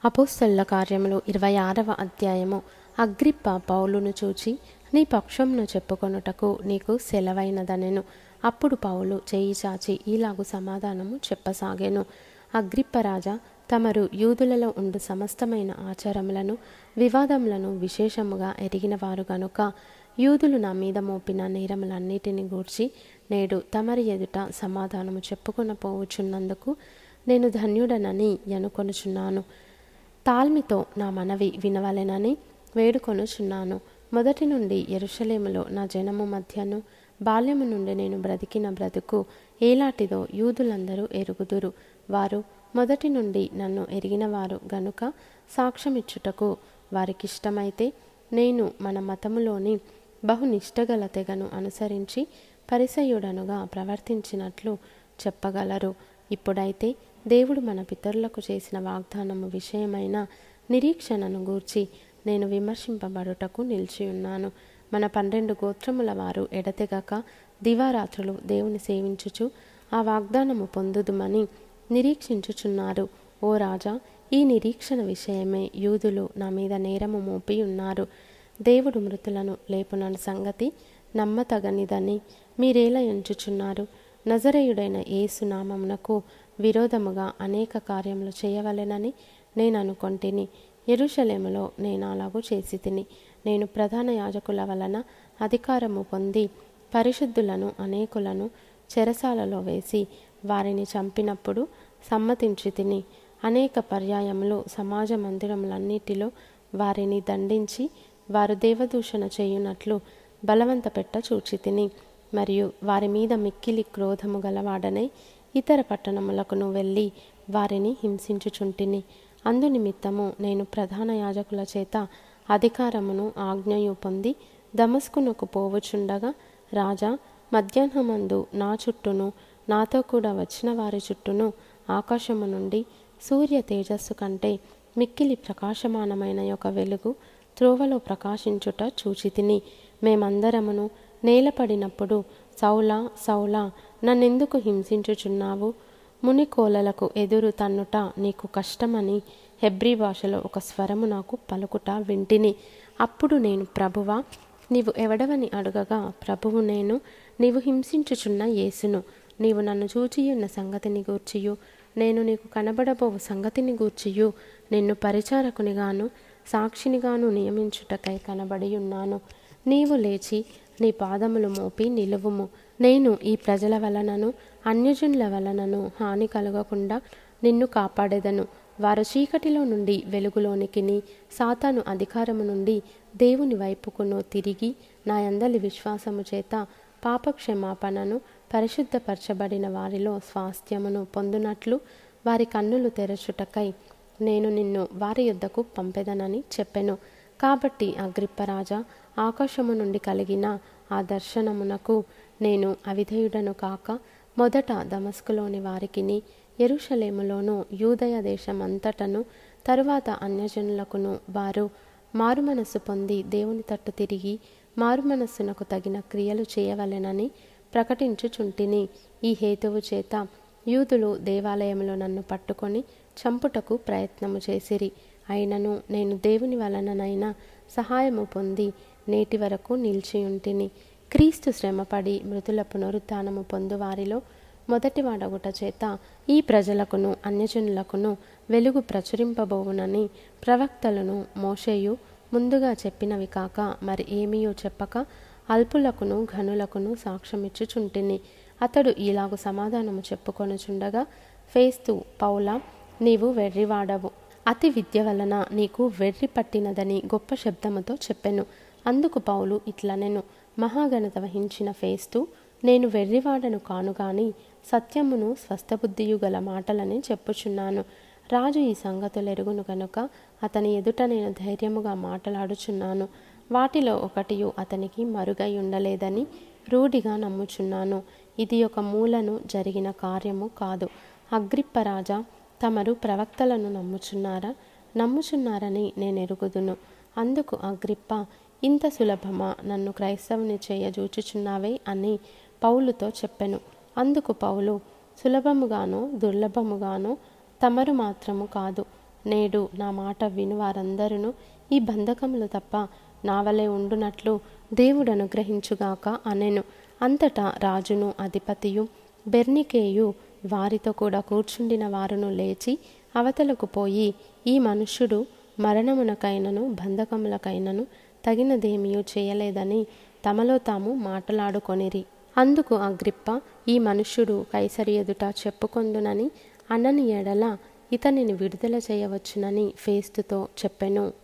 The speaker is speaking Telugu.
అపోస్తలుల కార్యములు 26వ అధ్యాయము. అగ్రిప్ప పౌలును చూచి, నీ పక్షమును చెప్పుకొనుటకు నీకు సెలవైనదనెను. అప్పుడు పౌలు చేయి చాచి ఈలాగు సమాధానము చెప్పసాగెను. అగ్రిప్ప రాజా, తమరు యూదులలో ఉండు సమస్తమైన ఆచారములను వివాదములను విశేషముగా ఎరిగినవారు గనుక యూదులు నా మీద మోపిన నేరములన్నిటిని గూర్చి నేడు తమరి ఎదుట సమాధానము చెప్పుకొనపోవచ్చున్నందుకు నేను ధన్యుడనని ఎనుకొనుచున్నాను. తాల్మితో నా మనవి వినవలెనని వేడుకొనుచున్నాను. మొదటి నుండి యెరూషలేములో నా జనము మధ్యను బాల్యము నుండి నేను బ్రతికిన బ్రతుకు ఏలాటిదో యూదులందరూ ఎరుగుదురు. వారు మొదటి నుండి నన్ను ఎరిగినవారు గనుక సాక్ష్యమిచ్చుటకు వారికిష్టమైతే నేను మన మతములోని బహునిష్టగల తెగను అనుసరించి పరిసయ్యుడనుగా ప్రవర్తించినట్లు చెప్పగలరు. ఇప్పుడైతే దేవుడు మన పితరులకు చేసిన వాగ్దానము విషయమైన నిరీక్షణను గూర్చి నేను విమర్శింపబడుటకు నిలిచియున్నాను. మన 12 గోత్రముల వారు ఎడతెగక దివారాత్రులు దేవుని సేవించుచు ఆ వాగ్దానము పొందుదుమని నిరీక్షించుచున్నారు. ఓ రాజా, ఈ నిరీక్షణ విషయమే యూదులు నా మీద నేరము మోపి ఉన్నారు. దేవుడు మృతులను లేపునన్న సంగతి నమ్మతగనిదని మీరేలా ఎంచుచున్నారు? నజరేయుడైన యేసు నామమునకు విరోధముగా అనేక కార్యములు చేయవలెనని నేను అనుకొంటిని. యెరూషలేములో నేను అలాగూ చేసి తిని. నేను ప్రధాన యాజకుల వలన అధికారము పొంది పరిశుద్ధులను అనేకులను చెరసాలలో వేసి వారిని చంపినప్పుడు సమ్మతించి తిని. అనేక పర్యాయములు సమాజ మందిరములన్నిటిలో వారిని దండించి వారు దేవదూషణ చేయునట్లు బలవంత పెట్ట చూచి తిని. మరియు వారి మీద మిక్కిలి క్రోధము గలవాడనై ఇతర పట్టణములకును వెళ్ళి వారిని హింసించుచుంటిని. అందునిమిత్తము నేను ప్రధాన యాజకుల చేత అధికారమును ఆజ్ఞయు పొంది దమస్కునకు పోవుచుండగా, రాజా, మధ్యాహ్నమందు నా చుట్టూను నాతో కూడా వచ్చిన వారి చుట్టూను ఆకాశము నుండి సూర్య తేజస్సు కంటే మిక్కిలి ప్రకాశమానమైన ఒక వెలుగు త్రోవలో ప్రకాశించుట చూచితిని. మేమందరమును నేలపడినప్పుడు, సౌలా, సౌలా, నన్నెందుకు హింసించుచున్నావు? మునికోలలకు ఎదురు తన్నుట నీకు కష్టమని హెబ్రీ భాషలో ఒక స్వరము నాకు పలుకుట వింటిని. అప్పుడు నేను, ప్రభువా, నీవు ఎవడవని అడుగగా, ప్రభువు నేను, నీవు హింసించుచున్న యేసును. నీవు నన్ను చూచియున్న సంగతిని గూర్చియు నేను నీకు కనబడబోవు సంగతిని గూర్చియు నిన్ను పరిచారకునిగాను సాక్షినిగాను నియమించుటకై కనబడియున్నాను. నీవు లేచి నీ పాదములు మోపి నిలువుము. నేను ఈ ప్రజల వలనను అన్యజనుల వలనను హాని కలగకుండా నిన్ను కాపాడెదను. వారు చీకటిలో నుండి వెలుగులోనికిని, సాతాను అధికారము నుండి దేవుని వైపుకును తిరిగి నా యందలి విశ్వాసము చేత పాపక్షమాపణను పరిశుద్ధపరచబడిన వారిలో స్వాస్థ్యమును పొందునట్లు వారి కన్నులు తెరచుటకై నేను నిన్ను వారి యొద్దకు పంపెదనని చెప్పెను. కాబట్టి అగ్రిప్పరాజా, ఆకాశము నుండి కలిగిన ఆ దర్శనమునకు నేను అవిధేయుడను కాక మొదట దమస్కులోని వారికిని, యెరూషలేములోను యూదయ దేశమంతటను తరువాత అన్యజనులకును వారు మారుమనస్సు పొంది దేవుని తట్టు తిరిగి మారుమనస్సునకు తగిన క్రియలు చేయవలెనని ప్రకటించుచుంటిని. ఈ హేతువు చేత యూదులు దేవాలయంలో నన్ను పట్టుకొని చంపుటకు ప్రయత్నము చేసిరి. అయినను నేను దేవుని వలననైనా సహాయము పొంది నేటి వరకు నిలిచియుంటిని. క్రీస్తు శ్రమపడి మృతుల పునరుత్థానము పొందువారిలో మొదటివాడగుట చేత ఈ ప్రజలకును అన్యజనులకును వెలుగు ప్రచురింపబోవునని ప్రవక్తలను మోషేయు ముందుగా చెప్పినవి కాక మరి ఏమీయో చెప్పక అల్పులకును ఘనులకును సాక్ష్యమిచ్చుచుంటిని. అతడు ఈలాగు సమాధానము చెప్పుకొనుచుండగా, ఫేస్తు, పౌలా, నీవు వెర్రివాడవు, అతి విద్య వలన నీకు వెర్రి పట్టినదని గొప్ప శబ్దముతో చెప్పెను. అందుకు పౌలు ఇట్లనెను, మహాఘనత వహించిన ఫేస్తు, నేను వెర్రివాడను కానుగాని సత్యమును స్వస్థబుద్ధియు గల మాటలని చెప్పుచున్నాను. రాజు ఈ సంగతులెరుగును గనుక అతని ఎదుట నేను ధైర్యముగా మాటలాడుచున్నాను. వాటిలో ఒకటియు అతనికి మరుగై ఉండలేదని రూఢిగా నమ్ముచున్నాను. ఇది ఒక మూలను జరిగిన కార్యము కాదు. అగ్రిప్పరాజా, తమరు ప్రవక్తలను నమ్ముచున్నారని నేనెరుగుదును. అందుకు అగ్రిప్ప, ఇంత సులభమా నన్ను క్రైస్తవుని చేయజూచుచున్నావే అని పౌలుతో చెప్పెను. అందుకు పౌలు, సులభముగానో దుర్లభముగానో తమరు మాత్రము కాదు, నేడు నా మాట విను వారందరూ ఈ బంధకములు తప్ప నా వలె ఉండునట్లు దేవుడు అనుగ్రహించుగాక అనెను. అంతటా రాజును అధిపతియు బెర్నికేయు వారితో కూడా కూర్చుండిన వారును లేచి అవతలకు పోయి, ఈ మనుష్యుడు మరణమునకైనను బంధకములకైనను తగినదేమియూ చేయలేదని తమలో తాము మాటలాడుకొనిరి. అందుకు అగ్రిప్ప, ఈ మనుష్యుడు కైసరి ఎదుట చెప్పుకొందునని అన్నని ఎడల ఇతనిని విడుదల చేయవచ్చునని ఫేస్తుతో చెప్పెను.